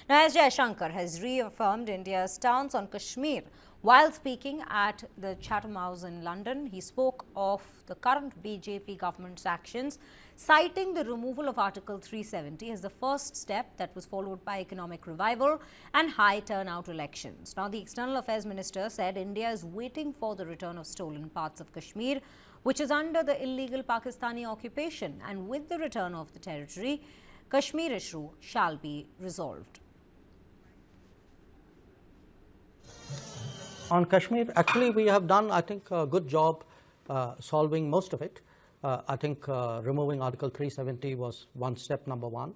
Now, as Jaishankar has reaffirmed India's stance on Kashmir while speaking at the Chatham House in London, he spoke of the current BJP government's actions, citing the removal of Article 370 as the first step that was followed by economic revival and high turnout elections. Now, the External Affairs Minister said India is waiting for the return of stolen parts of Kashmir, which is under the illegal Pakistani occupation, and with the return of the territory, Kashmir issue shall be resolved. On Kashmir, actually we have done, I think, a good job solving most of it. I think removing Article 370 was one step, number one.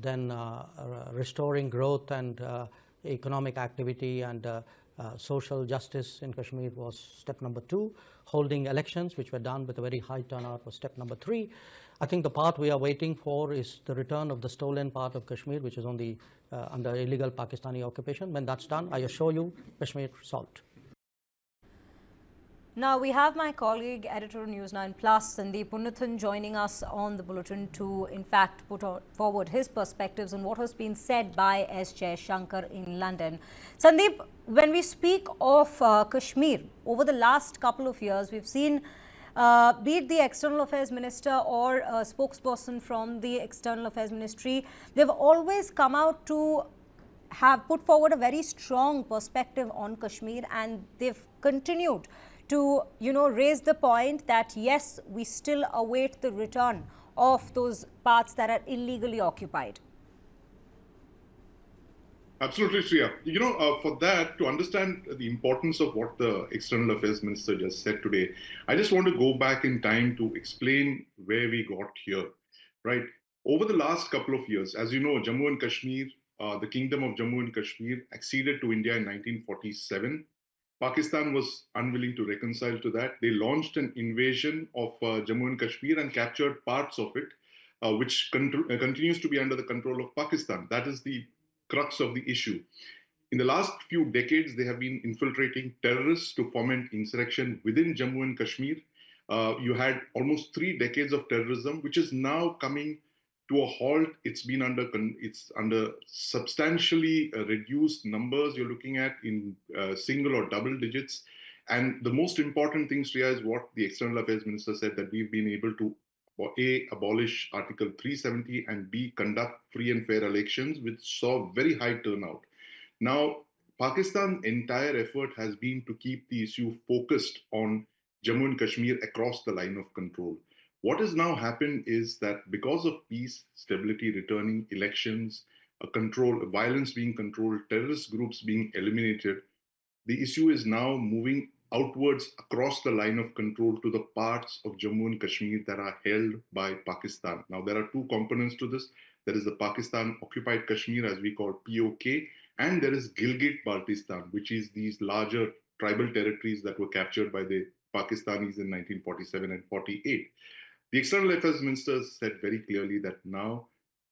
Then restoring growth and economic activity and social justice in Kashmir was step number two. Holding elections, which were done with a very high turnout, was step number three. I think the part we are waiting for is the return of the stolen part of Kashmir, which is on the under illegal Pakistani occupation. When that's done, I assure you, Kashmir solved. Now, we have my colleague, editor News 9 Plus, Sandeep Unnithan, joining us on the bulletin to, in fact, put forward his perspectives on what has been said by S. Jaishankar in London. Sandeep, when we speak of Kashmir, over the last couple of years, we've seen be it the External Affairs Minister or a spokesperson from the External Affairs Ministry, they've always come out to have put forward a very strong perspective on Kashmir, and they've continued to, raise the point that, yes, we still await the return of those parts that are illegally occupied. Absolutely, Shreya. For that, to understand the importance of what the External Affairs Minister just said today, I just want to go back in time to explain where we got here, right? Over the last couple of years, as you know, Jammu and Kashmir, the Kingdom of Jammu and Kashmir acceded to India in 1947. Pakistan was unwilling to reconcile to that. They launched an invasion of Jammu and Kashmir and captured parts of it, which continues to be under the control of Pakistan. That is the crux of the issue. In the last few decades, they have been infiltrating terrorists to foment insurrection within Jammu and Kashmir. You had almost 3 decades of terrorism, which is now coming to a halt. It's under substantially reduced numbers. You're looking at in single or double digits. And the most important thing, Shreya, is what the External Affairs Minister said, that we've been able to A, abolish Article 370, and B, conduct free and fair elections, which saw very high turnout. Now, Pakistan's entire effort has been to keep the issue focused on Jammu and Kashmir across the line of control. What has now happened is that because of peace, stability returning, elections, violence being controlled, terrorist groups being eliminated, the issue is now moving outwards across the line of control to the parts of Jammu and Kashmir that are held by Pakistan. Now, there are two components to this. There is the Pakistan occupied Kashmir, as we call POK, and there is Gilgit-Baltistan, which is these larger tribal territories that were captured by the Pakistanis in 1947 and 48. The External Affairs Minister said very clearly that now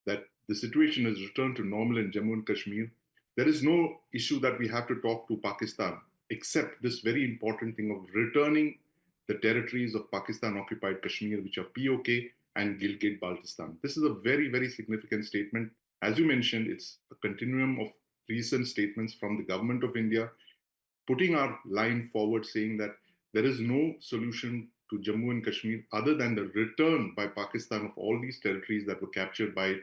that the situation has returned to normal in Jammu and Kashmir, there is no issue that we have to talk to Pakistan, except this very important thing of returning the territories of Pakistan-occupied Kashmir, which are POK and Gilgit-Baltistan. This is a very, very significant statement. As you mentioned, it's a continuum of recent statements from the government of India, putting our line forward, saying that there is no solution to Jammu and Kashmir other than the return by Pakistan of all these territories that were captured by it.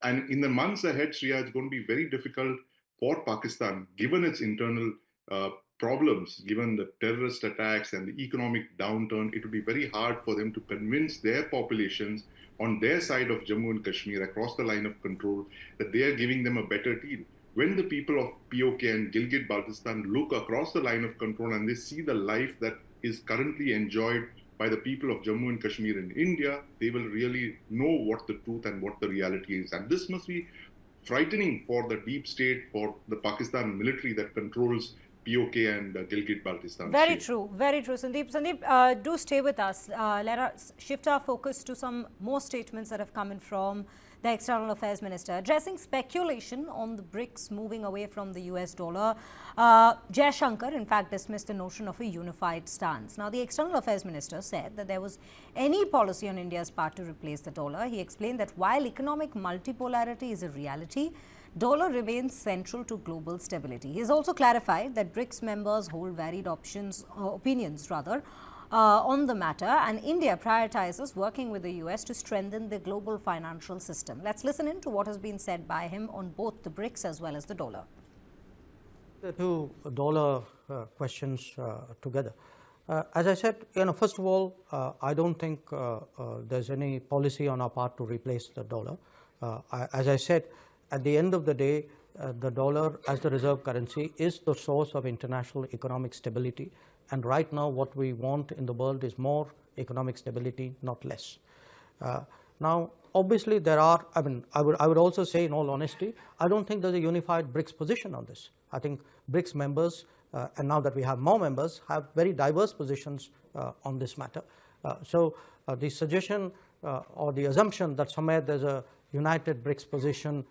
And in the months ahead, Shreya, it's going to be very difficult for Pakistan, given its internal problems, given the terrorist attacks and the economic downturn. It will be very hard for them to convince their populations on their side of Jammu and Kashmir across the line of control that they are giving them a better deal. When the people of POK and Gilgit-Baltistan look across the line of control and they see the life that is currently enjoyed by the people of Jammu and Kashmir in India, they will really know what the truth and what the reality is. And this must be frightening for the deep state, for the Pakistan military that controls POK and Gilgit-Baltistan. Very true, Sandeep. Sandeep, do stay with us. Let us shift our focus to some more statements that have come in from the External Affairs Minister. Addressing speculation on the Brics moving away from the US dollar, Jaishankar, in fact, dismissed the notion of a unified stance. Now, the External Affairs Minister said that there was any policy on India's part to replace the dollar. He explained that while economic multipolarity is a reality, dollar remains central to global stability. He has also clarified that BRICS members hold varied opinions on the matter, and India prioritizes working with the US to strengthen the global financial system. Let's listen in to what has been said by him on both the BRICS as well as the dollar. The two dollar questions together. As I said, first of all, I don't think there's any policy on our part to replace the dollar. As I said, at the end of the day, the dollar as the reserve currency is the source of international economic stability. And right now, what we want in the world is more economic stability, not less. Now, obviously, there are, I would also say, in all honesty, I don't think there's a unified BRICS position on this. I think BRICS members, and now that we have more members, have very diverse positions on this matter. So the suggestion or the assumption that somewhere there's a united BRICS position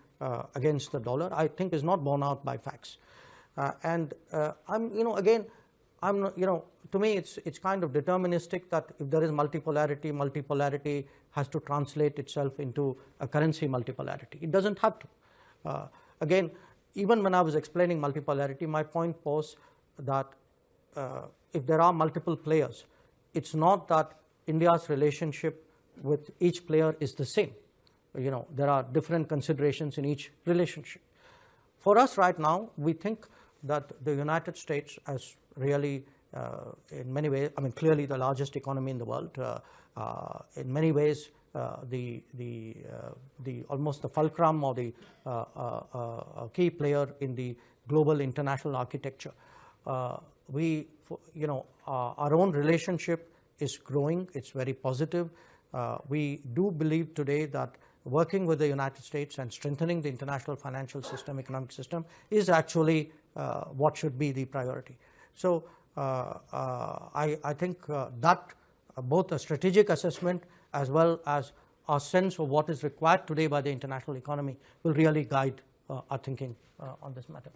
against the dollar, I think is not borne out by facts. And to me, it's kind of deterministic that if there is multipolarity, multipolarity has to translate itself into a currency multipolarity. It doesn't have to. Again, even when I was explaining multipolarity, my point was that if there are multiple players, it's not that India's relationship with each player is the same. There are different considerations in each relationship. For us right now, we think that the United States as really, in many ways, clearly the largest economy in the world, in many ways, almost the fulcrum or the key player in the global international architecture. Our own relationship is growing. It's very positive. We do believe today that working with the United States and strengthening the international financial system, economic system, is actually what should be the priority. So I think that both a strategic assessment as well as our sense of what is required today by the international economy will really guide our thinking on this matter.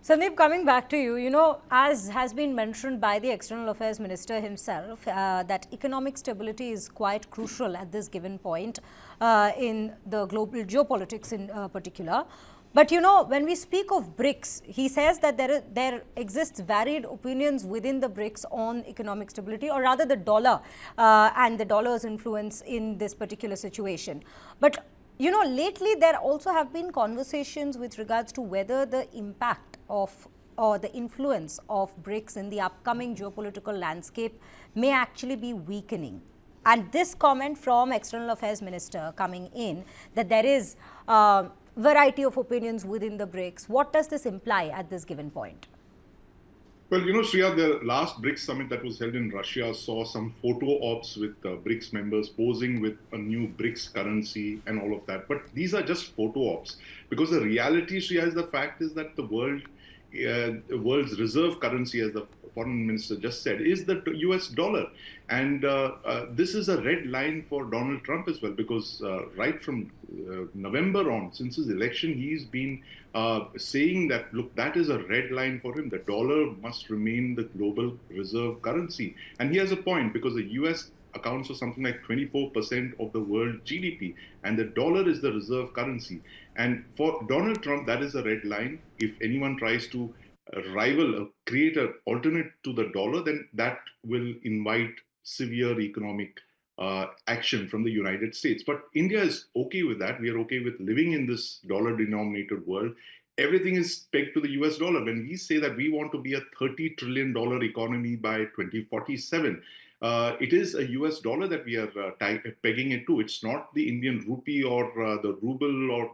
Sandeep, coming back to you, as has been mentioned by the External Affairs Minister himself, that economic stability is quite crucial at this given point in the global geopolitics in particular. But, when we speak of BRICS, he says that there exists varied opinions within the BRICS on economic stability, or rather the dollar and the dollar's influence in this particular situation. But, lately there also have been conversations with regards to whether the impact of or the influence of BRICS in the upcoming geopolitical landscape may actually be weakening. And this comment from External Affairs Minister coming in, that there is variety of opinions within the BRICS, what does this imply at this given point? Well, Shreya, the last BRICS summit that was held in Russia saw some photo ops with BRICS members posing with a new BRICS currency and all of that. But these are just photo ops, because the reality, Shreya, is the fact is that the world's reserve currency, as the foreign minister just said, is the US dollar. And this is a red line for Donald Trump as well, because right from November on, since his election, he's been saying that, look, that is a red line for him. The dollar must remain the global reserve currency. And he has a point, because the US accounts for something like 24% of the world GDP, and the dollar is the reserve currency. And for Donald Trump, that is a red line. If anyone tries to rival or create an alternate to the dollar, then that will invite severe economic action from the United States. But India is okay with that. We are okay with living in this dollar-denominated world. Everything is pegged to the US dollar. When we say that we want to be a $30 trillion economy by 2047, it is a US dollar that we are pegging it to. It's not the Indian rupee or the ruble or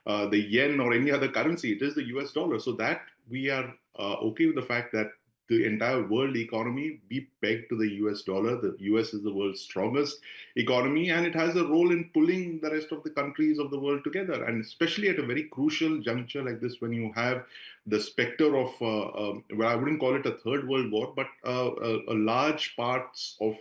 the yen or any other currency. It is the US dollar. So that we are okay with the fact that the entire world economy be pegged to the US dollar. The US is the world's strongest economy, and it has a role in pulling the rest of the countries of the world together. And especially at a very crucial juncture like this, when you have the specter of, well, I wouldn't call it a third world war, but a large parts of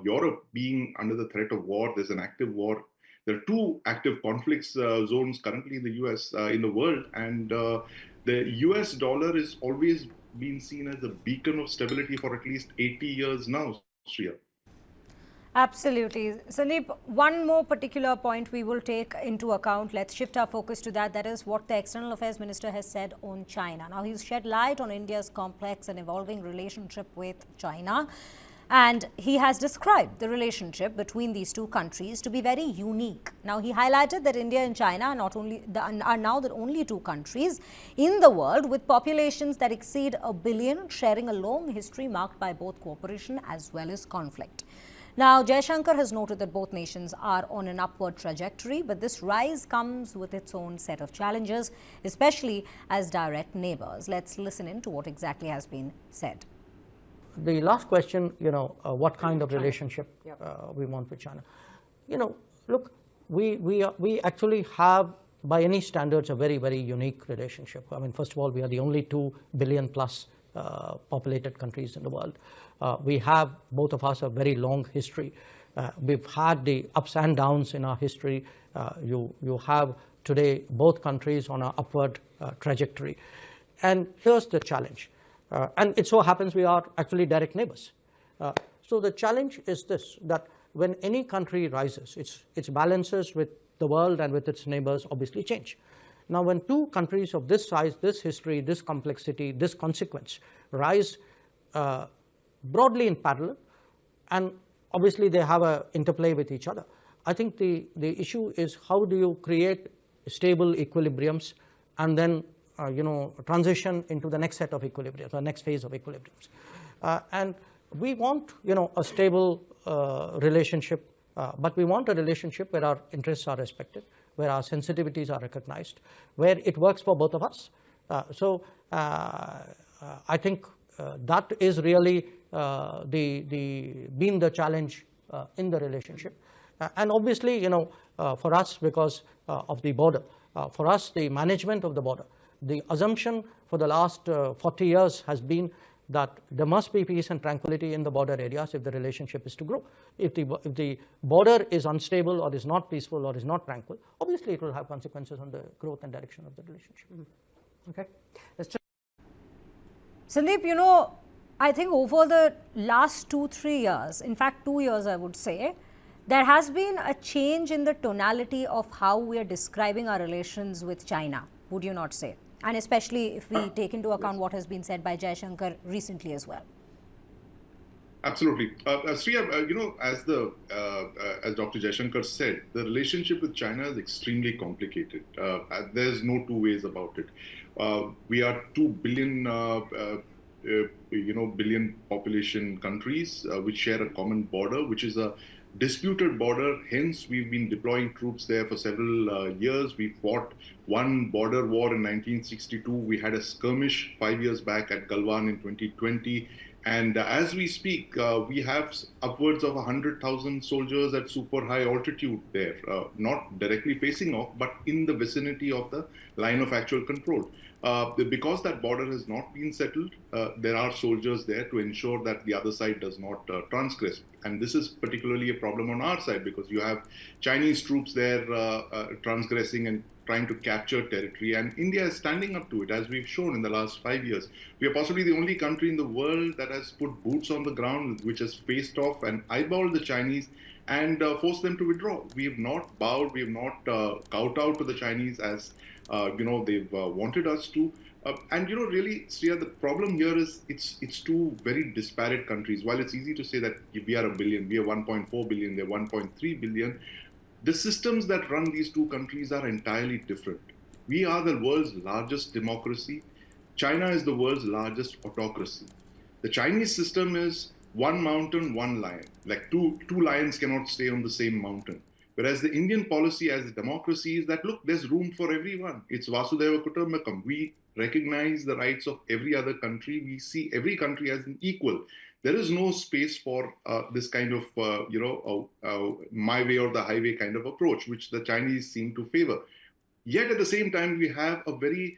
Europe being under the threat of war. There's an active war. There are two active conflicts zones currently in the US, in the world, and the US dollar is always been seen as a beacon of stability for at least 80 years now, Shreya. Absolutely. Sandeep, one more particular point we will take into account. Let's shift our focus to that. That is what the External Affairs Minister has said on China. Now, he's shed light on India's complex and evolving relationship with China. And he has described the relationship between these two countries to be very unique. Now, he highlighted that India and China are now the only two countries in the world with populations that exceed 1 billion, sharing a long history marked by both cooperation as well as conflict. Now, Jaishankar has noted that both nations are on an upward trajectory, but this rise comes with its own set of challenges, especially as direct neighbors. Let's listen in to what exactly has been said. The last question, what kind of relationship we want with China. Look, we actually have, by any standards, a very, very unique relationship. I mean, first of all, we are the only 2 billion plus populated countries in the world. We have, both of us, a very long history. We've had the ups and downs in our history. You have today both countries on an upward trajectory. And here's the challenge. And it so happens we are actually direct neighbors. So the challenge is this, that when any country rises, its balances with the world and with its neighbors obviously change. Now, when two countries of this size, this history, this complexity, this consequence rise broadly in parallel, and obviously they have an interplay with each other, I think the issue is how do you create stable equilibriums and then transition into the next set of equilibriums, the next phase of equilibriums. And we want a stable relationship, but we want a relationship where our interests are respected, where our sensitivities are recognized, where it works for both of us. So I think that is really been the challenge in the relationship. And obviously, for us, because of the border, for us, the management of the border, the assumption for the last 40 years has been that there must be peace and tranquility in the border areas if the relationship is to grow. If the border is unstable or is not peaceful or is not tranquil, obviously it will have consequences on the growth and direction of the relationship. Okay. Sandeep, I think over the last 2-3 years, in fact 2 years I would say, there has been a change in the tonality of how we are describing our relations with China, would you not say? And especially if we take into account what has been said by Jaishankar recently as well. Absolutely. Sriya, as Dr. Jaishankar said, the relationship with China is extremely complicated. There's no two ways about it. We are 2 billion, billion population countries which share a common border, which is a disputed border. Hence, we've been deploying troops there for several years. We fought one border war in 1962. We had a skirmish 5 years back at Galwan in 2020. And as we speak, we have upwards of 100,000 soldiers at super high altitude there, not directly facing off, but in the vicinity of the line of actual control. Because that border has not been settled, there are soldiers there to ensure that the other side does not transgress. And this is particularly a problem on our side because you have Chinese troops there transgressing and trying to capture territory. And India is standing up to it, as we've shown in the last 5 years. We are possibly the only country in the world that has put boots on the ground, which has faced off and eyeballed the Chinese and forced them to withdraw. We have not bowed, we have not kowtowed to the Chinese as they've wanted us to. And really, Sriya, the problem here is it's two very disparate countries. While it's easy to say that we are a billion, we are 1.4 billion, they're 1.3 billion, the systems that run these two countries are entirely different. We are the world's largest democracy. China is the world's largest autocracy. The Chinese system is one mountain, one lion. Like two lions cannot stay on the same mountain. Whereas the Indian policy as a democracy is that, look, there's room for everyone. It's Vasudhaiva Kutumbakam. We recognize the rights of every other country. We see every country as an equal. There is no space for this kind of, my way or the highway kind of approach, which the Chinese seem to favor. Yet at the same time, we have a very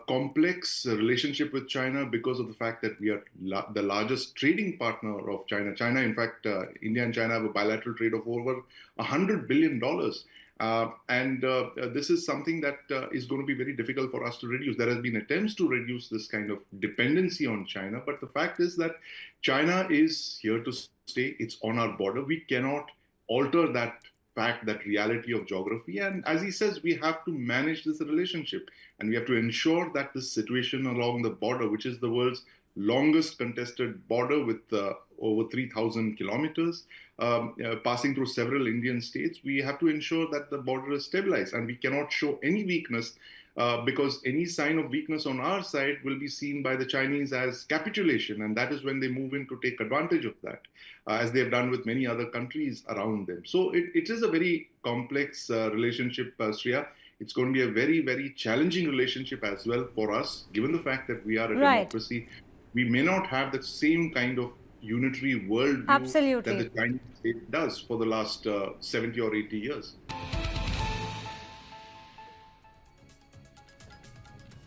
complex relationship with China because of the fact that we are the largest trading partner of China. China, in fact, India and China have a bilateral trade of over $100 billion. This is something that is going to be very difficult for us to reduce. There has been attempts to reduce this kind of dependency on China, but the fact is that China is here to stay. It's on our border. We cannot alter that fact, that reality of geography. And as he says, we have to manage this relationship, and we have to ensure that the situation along the border, which is the world's longest contested border with over 3,000 kilometers, passing through several Indian states, we have to ensure that the border is stabilized, and we cannot show any weakness, because any sign of weakness on our side will be seen by the Chinese as capitulation, and that is when they move in to take advantage of that, as they have done with many other countries around them. So it is a very complex relationship, Shreya. It's going to be a very, very challenging relationship as well for us, given the fact that we are a democracy. We may not have the same kind of unitary worldview that the Chinese state does for the last 70 or 80 years.